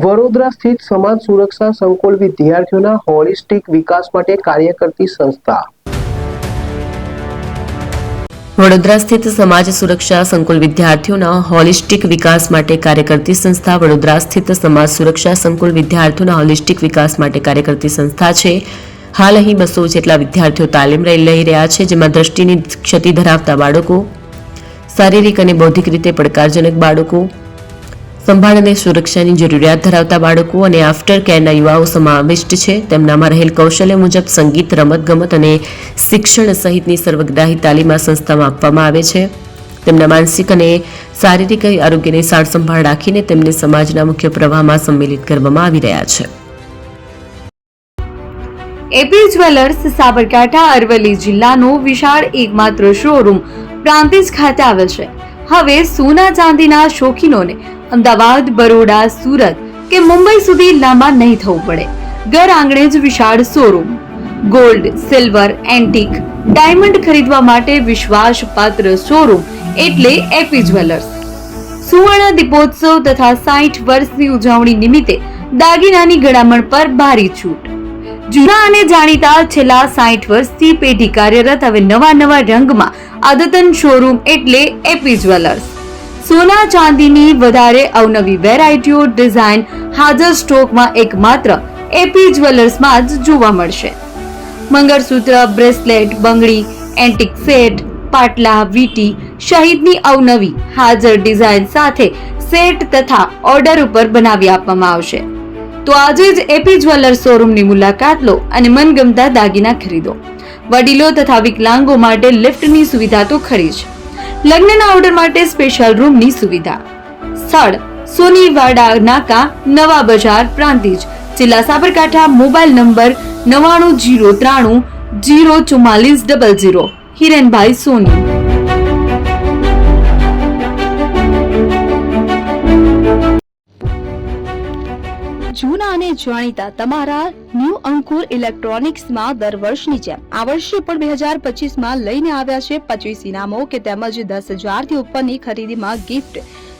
વડોદરા સ્થિત સમાજ સુરક્ષા સંકુલ વિદ્યાર્થીઓના હોલિસ્ટિક વિકાસ માટે કાર્ય કરતી સંસ્થા. વડોદરા સ્થિત સમાજ સુરક્ષા સંકુલ વિદ્યાર્થીઓના હોલિસ્ટિક વિકાસ માટે કાર્ય કરતી સંસ્થા. વડોદરા સ્થિત સમાજ સુરક્ષા સંકુલ વિદ્યાર્થીઓના હોલિસ્ટિક વિકાસ માટે કાર્ય કરતી સંસ્થા છે. હાલ અહીં 200 જેટલા વિદ્યાર્થીઓ તાલીમ લઈ રહ્યા છે, જેમાં દ્રષ્ટિની ક્ષતિ ધરાવતા બાળકો, શારીરિક અને બૌદ્ધિક રીતે પડકારજનક બાળકો, સંભાળ અને સુરક્ષાની જરૂરિયાત ધરાવતા બાળકો અને આફ્ટર કેરના યુવાઓ સમાવિષ્ટ છે. તેમનામાં રહેલ કૌશલ્ય મુજબ સંગીત, રમતગમત અને શિક્ષણ સહિતની સર્વગ્રાહી તાલીમ આ સંસ્થામાં આપવામાં આવે છે. તેમના માનસિક અને શારીરિક આરોગ્યની સારસંભાળ રાખીને તેમને સમાજના મુખ્ય પ્રવાહમાં સંમેલિત કરવામાં આવી રહ્યા છે. એપી જ્વેલર્સ સાબરકાંઠા અરવલ્લી જિલ્લાનો વિશાળ એકમાત્ર શોરૂમ પ્રાંતિજ ખાતે આવેલ છે. હવે સોના ચાંદીના શોખીનોને અમદાવાદ, બરોડા, સુરત કે મુંબઈ સુધી લાંબા નહીં થવું પડે. ઘર આંગણે જ વિશાળ showroom. Gold, silver, antique, diamond ખરીદવા માટે વિશ્વાસપાત્ર શોરૂમ એટલે એપી જ્વેલર્સ. સુવર્ણ દીપોત્સવ તથા 60 વર્ષની ઉજવણી નિમિત્તે દાગીનાની ગળામણ પર ભારી છૂટ. જૂના અને જાણીતા છેલ્લા 60 વર્ષથી પેઢી કાર્યરત હવે નવા રંગમાં અદ્યતન શોરૂમ એટલે એપી જ્વેલર્સ. સોના ચાંદીની વધારે અવનવી વેરાયટીઓ, ડિઝાઇન હાજર સ્ટોકમાં એકમાત્ર એપી જ્વેલર્સમાં જ જોવા મળશે. મંગળસૂત્ર, બ્રેસલેટ, બંગડી, એન્ટિક સેટ, પાટલા, વીટી સહિતની અવનવી હાજર ડિઝાઇન સાથે સેટ તથા ઓર્ડર ઉપર બનાવી આપવામાં આવશે. તો આજે જ એપી જ્વેલર્સ શોરૂમની મુલાકાત લો અને મનગમતા દાગીના ખરીદો. વડીલો તથા વિકલાંગો માટે લિફ્ટની સુવિધા તો ખરી જ. લગ્નના ઓર્ડર માટે સ્પેશિયલ રૂમની સુવિધા. સ્થળ સોનીવાડા નાકા, નવા બજાર, પ્રાંતિજ, જિલ્લા સાબરકાંઠા. Mobile number 9903 04400. હિરેનભાઈ સોની. જૂના અને જાણીતા તમારા ન્યૂ અંકુર ઇલેક્ટ્રોનિક્સમાં દર વર્ષની જેમ આ વર્ષે પણ 2025માં લઈને આવ્યા છે 25 ઇનામો કે તેમજ 10,000 થી ઉપરની ખરીદીમાં ગિફ્ટ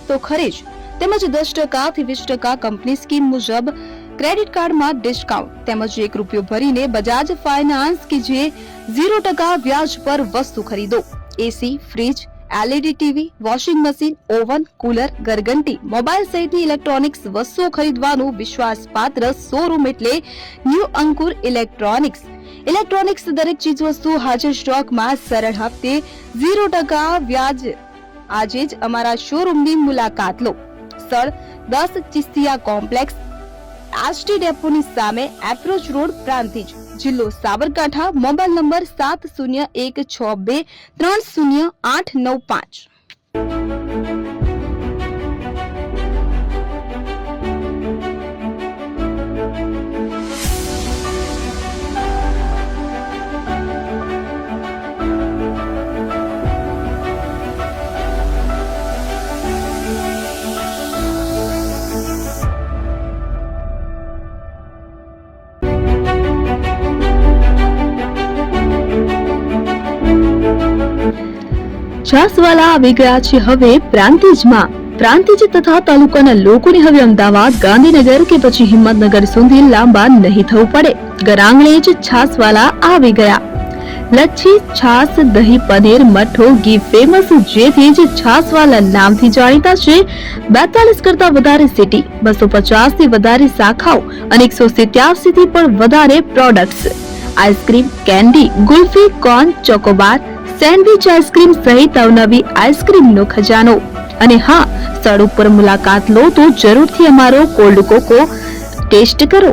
તો ખરી જ, તેમજ 10% થી 20% કંપની સ્કીમ મુજબ ક્રેડિટ કાર્ડમાં ડિસ્કાઉન્ટ તેમજ ₹1 ભરીને બજાજ ફાઇનાન્સ કે જે 0% વ્યાજ પર વસ્તુ ખરીદો. AC, fridge, LED TV, washing machine, oven, cooler, ગરગંટી, મોબાઈલ સહિતની ઇલેક્ટ્રોનિક્સ વસ્તુઓ ખરીદવાનું વિશ્વાસપાત્ર શોરૂમ એટલે ન્યૂ અંકુર ઇલેક્ટ્રોનિક્સ. ઇલેક્ટ્રોનિક્સ દરેક ચીજ વસ્તુ હાજર સ્ટોકમાં, સરળ હપ્તે, 0% વ્યાજ. આજે જ અમારા શોરૂમની મુલાકાત લો. સ્થળ 10 ચિસ્તિયા કોમ્પ્લેક્સ, આષ્ટી ડેપોની સામે, એપ્રોચ રોડ, પ્રાંતિજ, જિલ્લો સાબરકાંઠા. Mobile number 7016230895. છાસવાલા આવી ગયા છે હવે પ્રાંતિજમાં. પ્રાંતિજ તથા તાલુકાના લોકોને હવે અમદાવાદ, ગાંધીનગર કે પછી હિંમતનગર સુધી લાંબા નહીં થવું પડે. ઘર આંગણે જ છાસવાલા આવી ગયા. લચ્છી, છાસ, દહીં, પનીર, મઠો, ઘી ફેમસ, જેથી જ છાસવાલા નામથી જાણીતા છે. 42 કરતા વધારે સિટી, 250 થી વધારે શાખાઓ અને 187 થી પણ વધારે products. Ice cream, candy, kulfi, corn, Chocobar, sandwich ice cream સહિત અવનવી આઈસ્ક્રીમનો ખજાનો. અને હા, સ્થળ ઉપર મુલાકાત લો તો જરૂરથી અમારો કોલ્ડ કોકો ટેસ્ટ કરો.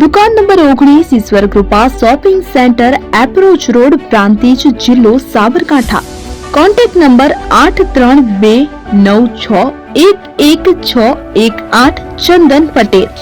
દુકાન નંબર 19, Ishwar Krupa shopping centre, approach road, Prantij, જિલ્લો સાબરકાંઠા. Contact number 8329611618. ચંદન પટેલ.